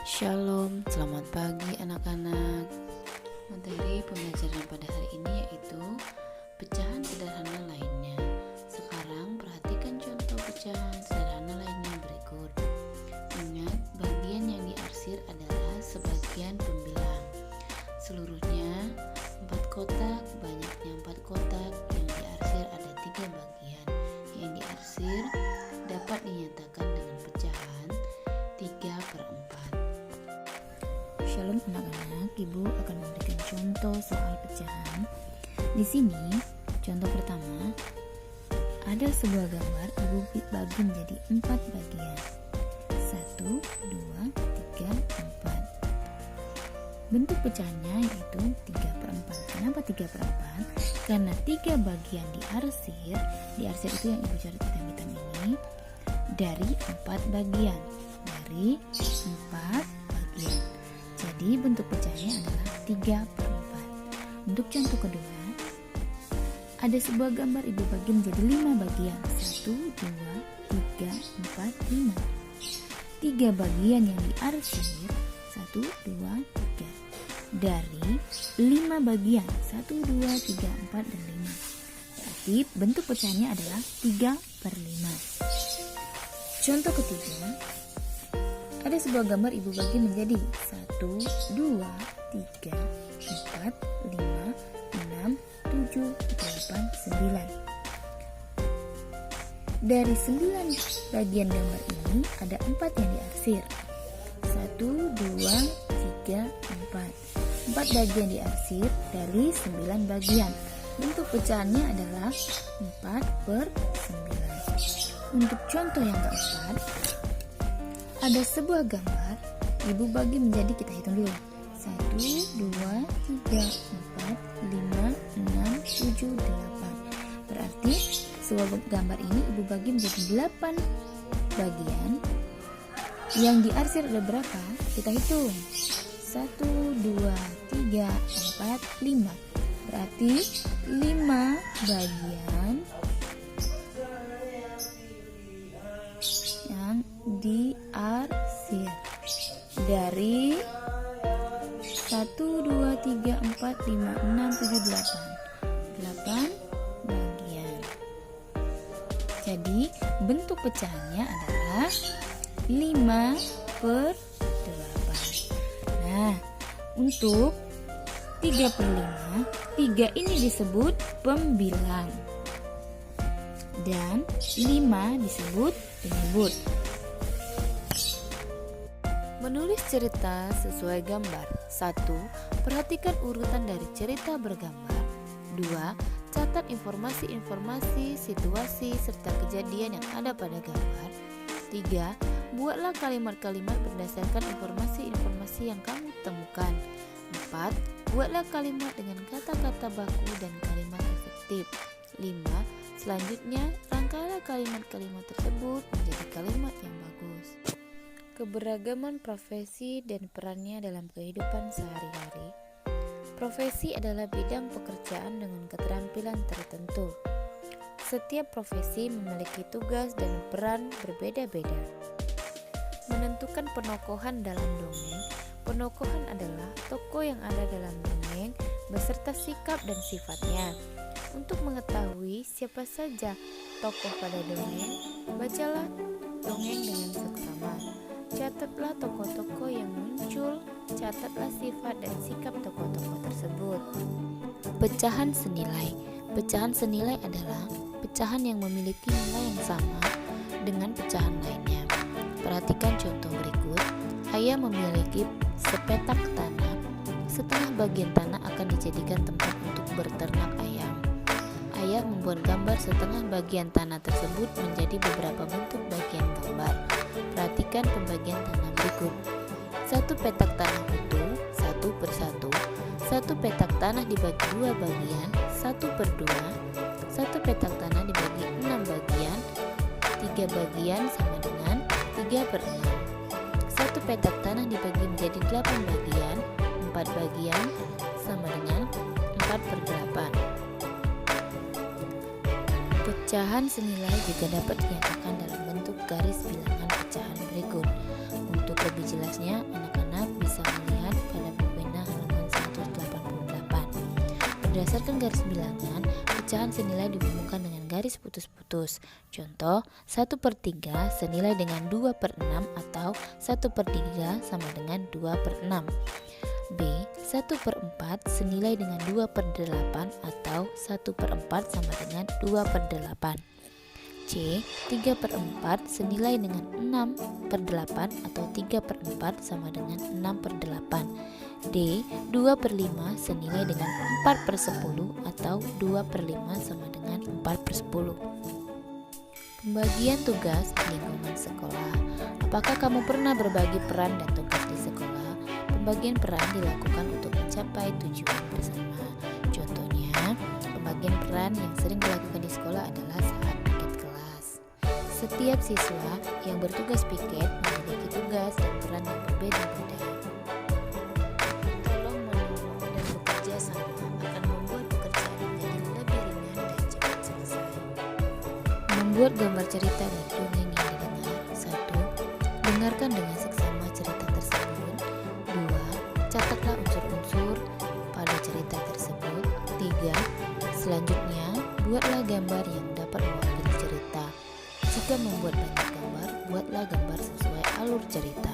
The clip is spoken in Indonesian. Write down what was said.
Shalom, selamat pagi anak-anak. Materi pembelajaran pada hari ini yaitu pecahan sederhana lainnya. Sekarang perhatikan contoh pecahan sederhana lainnya berikut. Ingat, bagian yang diarsir adalah sebagian pembilang. Seluruhnya 4 kotak, banyaknya 4 kotak, yang diarsir ada 3 bagian. Yang diarsir dapat dinyatakan dengan pecahan 3/4. Shalom anak-anak, Ibu akan memberikan contoh soal pecahan. Di sini, contoh pertama, ada sebuah gambar Ibu bagi menjadi 4 bagian. 1, 2, 3, 4. Bentuk pecahannya yaitu 3/4. Kenapa 3/4? Karena 3 bagian diarsir itu yang Ibu catat hitam-hitam ini, dari 4 bagian. Jadi bentuk pecahnya adalah 3/4. Untuk contoh kedua, ada sebuah gambar Ibu bagi menjadi 5 bagian. 1, 2, 3, 4, 5. 3 bagian yang diarsir 1, 2, 3 dari 5 bagian 1, 2, 3, 4, dan 5. Berarti bentuk pecahnya adalah 3/5. Contoh ketiga, ada sebuah gambar Ibu bagi menjadi 1, 2, 3, 4, 5, 6, 7, 8, 9. Dari 9 bagian gambar ini ada 4 yang diarsir. 1, 2, 3, 4. 4 bagian diarsir dari 9 bagian. Bentuk pecahannya adalah 4/9. Untuk contoh yang keempat, ada sebuah gambar Ibu bagi menjadi, kita hitung dulu, 1, 2, 3, 4, 5, 6, 7, 8. Berarti sebuah gambar ini Ibu bagi menjadi 8 bagian. Yang diarsir ada berapa? Kita hitung, 1, 2, 3, 4, 5. Berarti 5 bagian yang diarsir dari 1, 2, 3, 4, 5, 6, 7, 8 bagian. Jadi bentuk pecahannya adalah 5/8. Nah, untuk 3/5, 3 ini disebut pembilang dan 5 disebut penyebut. Menulis cerita sesuai gambar. 1. Perhatikan urutan dari cerita bergambar. 2. Catat informasi-informasi, situasi, serta kejadian yang ada pada gambar. 3. Buatlah kalimat-kalimat berdasarkan informasi-informasi yang kamu temukan. 4. Buatlah kalimat dengan kata-kata baku dan kalimat efektif. 5. Selanjutnya, rangkailah kalimat-kalimat tersebut menjadi kalimat yang bagus. Keberagaman profesi dan perannya dalam kehidupan sehari-hari. Profesi adalah bidang pekerjaan dengan keterampilan tertentu. Setiap profesi memiliki tugas dan peran berbeda-beda. Menentukan penokohan dalam dongeng. Penokohan adalah tokoh yang ada dalam dongeng beserta sikap dan sifatnya. Untuk mengetahui siapa saja tokoh pada dongeng, bacalah dongeng dengan seksama. Catatlah tokoh-tokoh yang muncul, catatlah sifat dan sikap tokoh-tokoh tersebut. Pecahan senilai. Pecahan senilai adalah pecahan yang memiliki nilai yang sama dengan pecahan lainnya. Perhatikan contoh berikut. Ayah memiliki sepetak tanah. Setengah bagian tanah akan dijadikan tempat untuk berternak ayam. Ayah membuat gambar setengah bagian tanah tersebut menjadi beberapa bentuk bagian gambar. Perhatikan pembagian tanah berikut. 1 petak tanah utuh, 1/1. 1 petak tanah dibagi 2 bagian, 1/2. 1 petak tanah dibagi 6 bagian, 3 bagian sama dengan 3/6. 1 petak tanah dibagi menjadi 8 bagian, 4 bagian sama dengan 4/8. Pecahan senilai juga dapat dinyatakan dalam bentuk garis bilangan pecahan berikut. Untuk Lebih jelasnya, anak-anak bisa melihat pada pena halaman 188. Berdasarkan garis bilangan, pecahan senilai dihubungkan dengan garis putus-putus. Contoh, 1/3 senilai dengan 2/6 atau 1/3 sama dengan 2/6. B. 1/4 senilai dengan 2/8 atau 1/4 sama dengan 2/8. C. 3/4 senilai dengan 6/8 atau 3/4 sama dengan 6/8. D. 2/5 senilai dengan 4/10 atau 2/5 sama dengan 4/10. Pembagian tugas di lingkungan sekolah. Apakah kamu pernah berbagi peran dan tugas di sekolah? Pembagian peran dilakukan untuk mencapai tujuan bersama. Contohnya, pembagian peran yang sering dilakukan di sekolah adalah saat piket kelas. Setiap siswa yang bertugas piket memiliki tugas dan peran yang berbeda-beda. Tolong menolong dan bekerja sama akan membuat pekerjaan menjadi lebih ringan dan cepat selesai. Membuat gambar cerita dan dongeng yang didengar. 1. Dengarkan dengan seksama cerita tersebut. 2. Catatlah unsur-unsur pada cerita tersebut. 3. Selanjutnya, buatlah gambar yang dapat mewakili cerita. Jika membuat banyak gambar, buatlah gambar sesuai alur cerita.